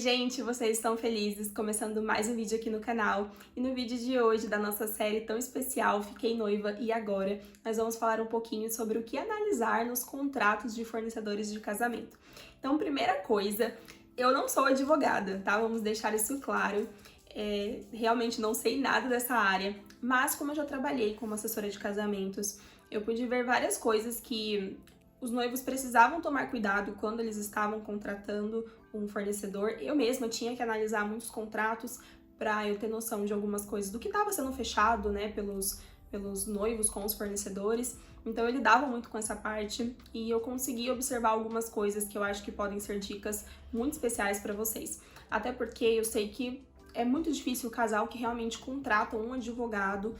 gente, vocês estão felizes? Começando mais um vídeo aqui no canal. E no vídeo de hoje da nossa série tão especial, Fiquei Noiva e Agora, nós vamos falar um pouquinho sobre o que analisar nos contratos de fornecedores de casamento. Então, primeira coisa, eu não sou advogada, tá? Vamos deixar isso claro. Realmente não sei nada dessa área, mas como eu já trabalhei como assessora de casamentos, eu pude ver várias coisas que os noivos precisavam tomar cuidado quando eles estavam contratando um fornecedor. Eu mesma tinha que analisar muitos contratos para eu ter noção de algumas coisas do que estava sendo fechado, né, pelos noivos com os fornecedores. Então eu lidava muito com essa parte e eu consegui observar algumas coisas que eu acho que podem ser dicas muito especiais para vocês. Até porque eu sei que é muito difícil o casal que realmente contrata um advogado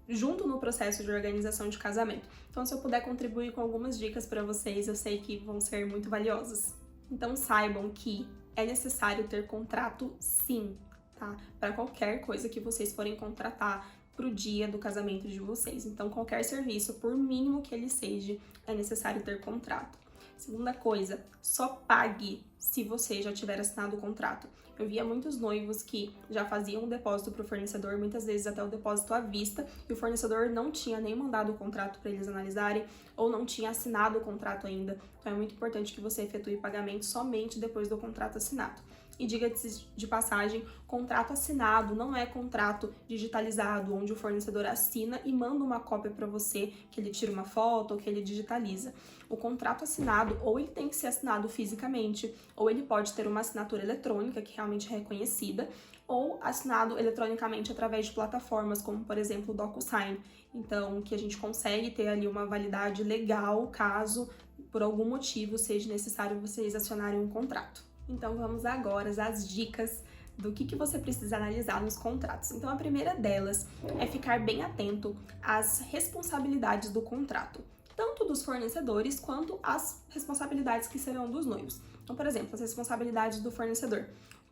junto no processo de organização de casamento. Então, se eu puder contribuir com algumas dicas para vocês, eu sei que vão ser muito valiosas. Então, saibam que é necessário ter contrato, sim, tá? Para qualquer coisa que vocês forem contratar pro dia do casamento de vocês. Então, qualquer serviço, por mínimo que ele seja, é necessário ter contrato. Segunda coisa, só pague se você já tiver assinado o contrato. Eu via muitos noivos que já faziam um depósito para o fornecedor, muitas vezes até o depósito à vista, e o fornecedor não tinha nem mandado o contrato para eles analisarem, ou não tinha assinado o contrato ainda. Então é muito importante que você efetue o pagamento somente depois do contrato assinado. E diga-se de passagem, contrato assinado não é contrato digitalizado, onde o fornecedor assina e manda uma cópia para você, que ele tira uma foto ou que ele digitaliza. O contrato assinado, ou ele tem que ser assinado fisicamente, ou ele pode ter uma assinatura eletrônica, que realmente é reconhecida, ou assinado eletronicamente através de plataformas, como por exemplo o DocuSign. Então, que a gente consegue ter ali uma validade legal, caso por algum motivo seja necessário vocês acionarem um contrato. Então vamos agora às dicas do que você precisa analisar nos contratos. Então a primeira delas é ficar bem atento às responsabilidades do contrato, tanto dos fornecedores quanto às responsabilidades que serão dos noivos. Então, por exemplo, as responsabilidades do fornecedor.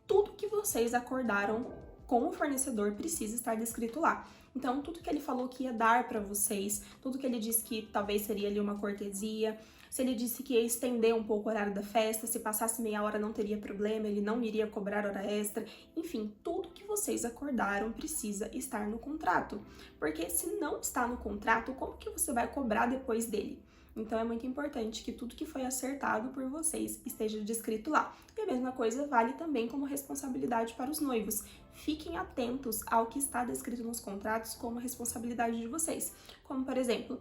Tudo que vocês acordaram com o fornecedor precisa estar descrito lá. Então, tudo que ele falou que ia dar para vocês, tudo que ele disse que talvez seria ali uma cortesia, se ele disse que ia estender um pouco o horário da festa, se passasse meia hora não teria problema, ele não iria cobrar hora extra, enfim, tudo que vocês acordaram precisa estar no contrato. Porque se não está no contrato, como que você vai cobrar depois dele? Então é muito importante que tudo que foi acertado por vocês esteja descrito lá. E a mesma coisa vale também como responsabilidade para os noivos. Fiquem atentos ao que está descrito nos contratos como responsabilidade de vocês. Como, por exemplo,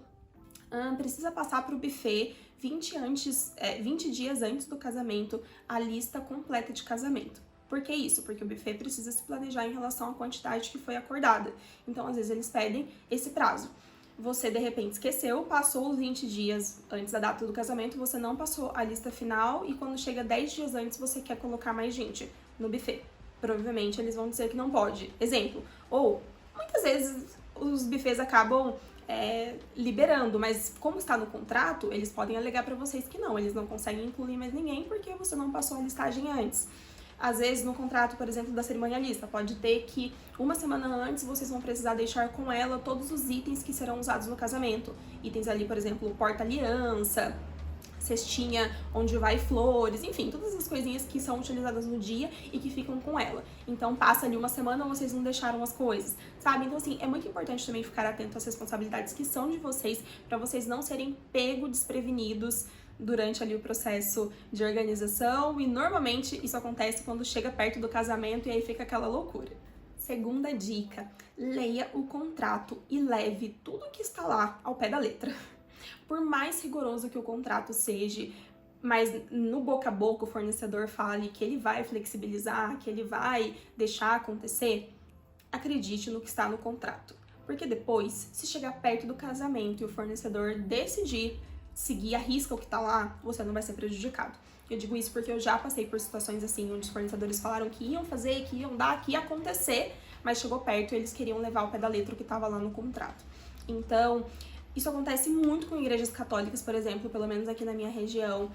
precisa passar para o buffet 20 dias antes do casamento a lista completa de casamento. Por que isso? Porque o buffet precisa se planejar em relação à quantidade que foi acordada. Então, às vezes, eles pedem esse prazo. Você, de repente, esqueceu, passou os 20 dias antes da data do casamento, você não passou a lista final e quando chega 10 dias antes, você quer colocar mais gente no buffet. Provavelmente, eles vão dizer que não pode. Exemplo. Ou, muitas vezes, os buffets acabam liberando, mas como está no contrato, eles podem alegar para vocês que não, eles não conseguem incluir mais ninguém porque você não passou a listagem antes. Às vezes, no contrato, por exemplo, da cerimonialista, pode ter que uma semana antes vocês vão precisar deixar com ela todos os itens que serão usados no casamento. Itens ali, por exemplo, porta-aliança, cestinha onde vai flores, enfim, todas as coisinhas que são utilizadas no dia e que ficam com ela. Então passa ali uma semana, vocês não deixaram as coisas, sabe? Então assim, é muito importante também ficar atento às responsabilidades que são de vocês, para vocês não serem pegos desprevenidos durante ali o processo de organização, e normalmente isso acontece quando chega perto do casamento e aí fica aquela loucura. Segunda dica, leia o contrato e leve tudo que está lá ao pé da letra. Por mais rigoroso que o contrato seja, mas no boca a boca o fornecedor fale que ele vai flexibilizar, que ele vai deixar acontecer, acredite no que está no contrato. Porque depois, se chegar perto do casamento e o fornecedor decidir seguir à risca o que está lá, você não vai ser prejudicado. Eu digo isso porque eu já passei por situações assim, onde os fornecedores falaram que iam fazer, que iam dar, que ia acontecer, mas chegou perto e eles queriam levar ao pé da letra o que estava lá no contrato. Então, isso acontece muito com igrejas católicas, por exemplo, pelo menos aqui na minha região,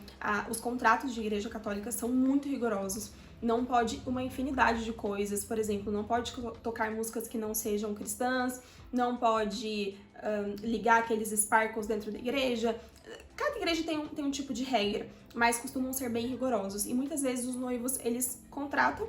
os contratos de igreja católica são muito rigorosos. Não pode uma infinidade de coisas, por exemplo, não pode tocar músicas que não sejam cristãs, não pode ligar aqueles sparkles dentro da igreja, Cada igreja tem um tipo de regra, mas costumam ser bem rigorosos. E muitas vezes os noivos, eles contratam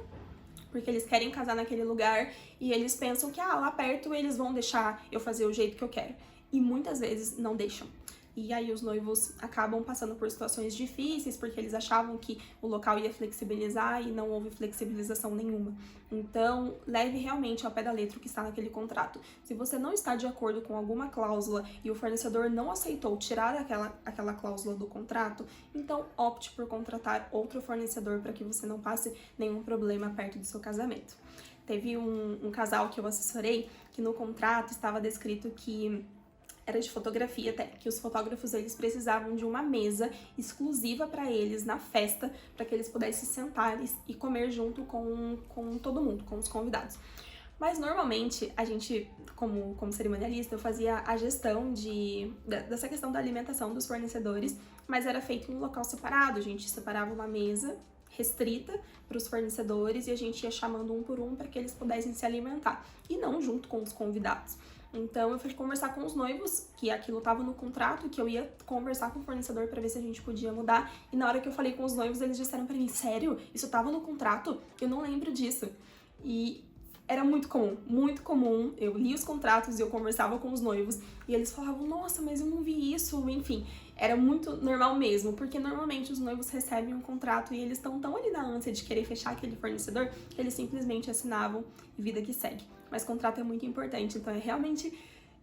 porque eles querem casar naquele lugar e eles pensam que, lá perto eles vão deixar eu fazer o jeito que eu quero. E muitas vezes não deixam. E aí os noivos acabam passando por situações difíceis porque eles achavam que o local ia flexibilizar e não houve flexibilização nenhuma. Então, leve realmente ao pé da letra o que está naquele contrato. Se você não está de acordo com alguma cláusula e o fornecedor não aceitou tirar aquela cláusula do contrato, então opte por contratar outro fornecedor para que você não passe nenhum problema perto do seu casamento. Teve um casal que eu assessorei que no contrato estava descrito que era de fotografia até, que os fotógrafos eles precisavam de uma mesa exclusiva para eles na festa, para que eles pudessem sentar e comer junto com todo mundo, com os convidados. Mas normalmente a gente, como cerimonialista, eu fazia a gestão dessa questão da alimentação dos fornecedores, mas era feito em um local separado, a gente separava uma mesa restrita para os fornecedores e a gente ia chamando um por um para que eles pudessem se alimentar, e não junto com os convidados. Então eu fui conversar com os noivos, que aquilo estava no contrato, que eu ia conversar com o fornecedor para ver se a gente podia mudar. E na hora que eu falei com os noivos, eles disseram para mim: sério? Isso estava no contrato? Eu não lembro disso. E era muito comum, muito comum. Eu li os contratos e eu conversava com os noivos e eles falavam: nossa, mas eu não vi isso. Enfim, era muito normal mesmo, porque normalmente os noivos recebem um contrato e eles estão tão ali na ânsia de querer fechar aquele fornecedor que eles simplesmente assinavam e vida que segue. Mas contrato é muito importante, então é realmente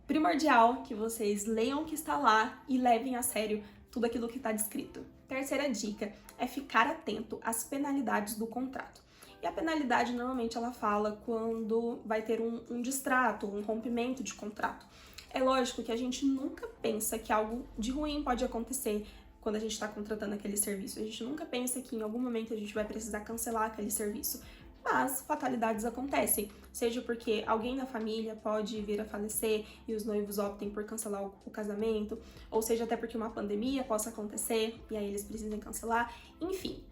primordial que vocês leiam o que está lá e levem a sério tudo aquilo que está descrito. Terceira dica é ficar atento às penalidades do contrato. E a penalidade, normalmente, ela fala quando vai ter um distrato, um rompimento de contrato. É lógico que a gente nunca pensa que algo de ruim pode acontecer quando a gente está contratando aquele serviço. A gente nunca pensa que em algum momento a gente vai precisar cancelar aquele serviço. Mas fatalidades acontecem, seja porque alguém na família pode vir a falecer e os noivos optem por cancelar o casamento, ou seja até porque uma pandemia possa acontecer e aí eles precisem cancelar, enfim.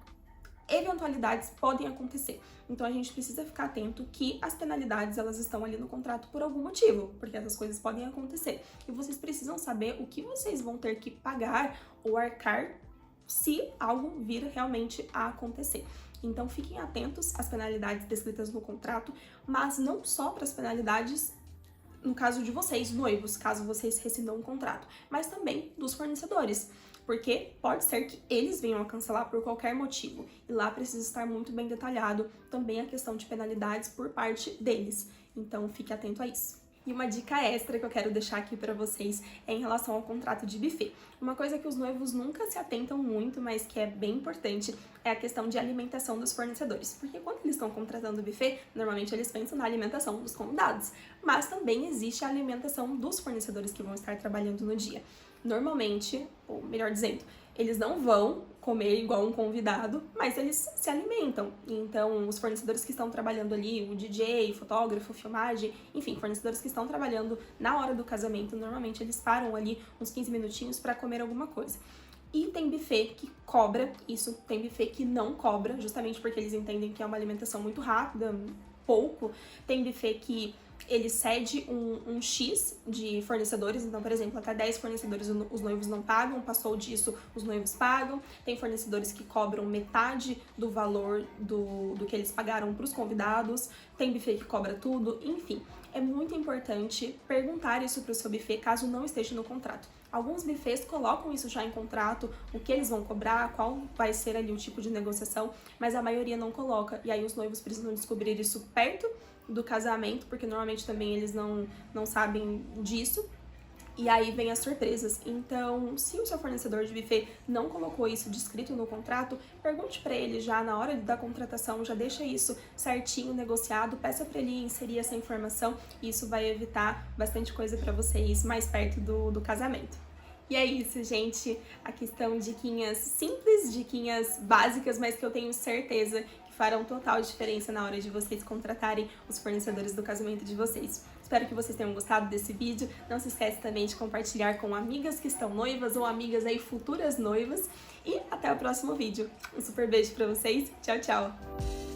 Eventualidades podem acontecer, então a gente precisa ficar atento que as penalidades elas estão ali no contrato por algum motivo, porque essas coisas podem acontecer e vocês precisam saber o que vocês vão ter que pagar ou arcar se algo vir realmente a acontecer. Então fiquem atentos às penalidades descritas no contrato, mas não só para as penalidades no caso de vocês, noivos, caso vocês rescindam um contrato, mas também dos fornecedores, porque pode ser que eles venham a cancelar por qualquer motivo, e lá precisa estar muito bem detalhado também a questão de penalidades por parte deles, então fique atento a isso. E uma dica extra que eu quero deixar aqui pra vocês é em relação ao contrato de buffet. Uma coisa que os noivos nunca se atentam muito, mas que é bem importante, é a questão de alimentação dos fornecedores. Porque quando eles estão contratando o buffet, normalmente eles pensam na alimentação dos convidados, mas também existe a alimentação dos fornecedores que vão estar trabalhando no dia. Normalmente, ou melhor dizendo, eles não vão comer igual um convidado, mas eles se alimentam. Então, os fornecedores que estão trabalhando ali, o DJ, fotógrafo, filmagem, enfim, fornecedores que estão trabalhando na hora do casamento, normalmente eles param ali uns 15 minutinhos para comer alguma coisa. E tem buffet que cobra isso, tem buffet que não cobra, justamente porque eles entendem que é uma alimentação muito rápida, pouco. Tem buffet que ele cede um X de fornecedores, então, por exemplo, até 10 fornecedores os noivos não pagam, passou disso, os noivos pagam. Tem fornecedores que cobram metade do valor do que eles pagaram para os convidados, tem buffet que cobra tudo, enfim. É muito importante perguntar isso para o seu buffet caso não esteja no contrato. Alguns buffets colocam isso já em contrato, o que eles vão cobrar, qual vai ser ali o tipo de negociação, mas a maioria não coloca, e aí os noivos precisam descobrir isso perto do casamento, porque normalmente também eles não sabem disso, e aí vem as surpresas. Então, se o seu fornecedor de buffet não colocou isso descrito no contrato, pergunte para ele já na hora da contratação, já deixa isso certinho negociado, peça para ele inserir essa informação, e isso vai evitar bastante coisa para vocês mais perto do casamento. E é isso, gente. Aqui estão diquinhas simples, diquinhas básicas, mas que eu tenho certeza que farão total diferença na hora de vocês contratarem os fornecedores do casamento de vocês. Espero que vocês tenham gostado desse vídeo. Não se esquece também de compartilhar com amigas que estão noivas ou amigas aí futuras noivas. E até o próximo vídeo. Um super beijo pra vocês. Tchau, tchau!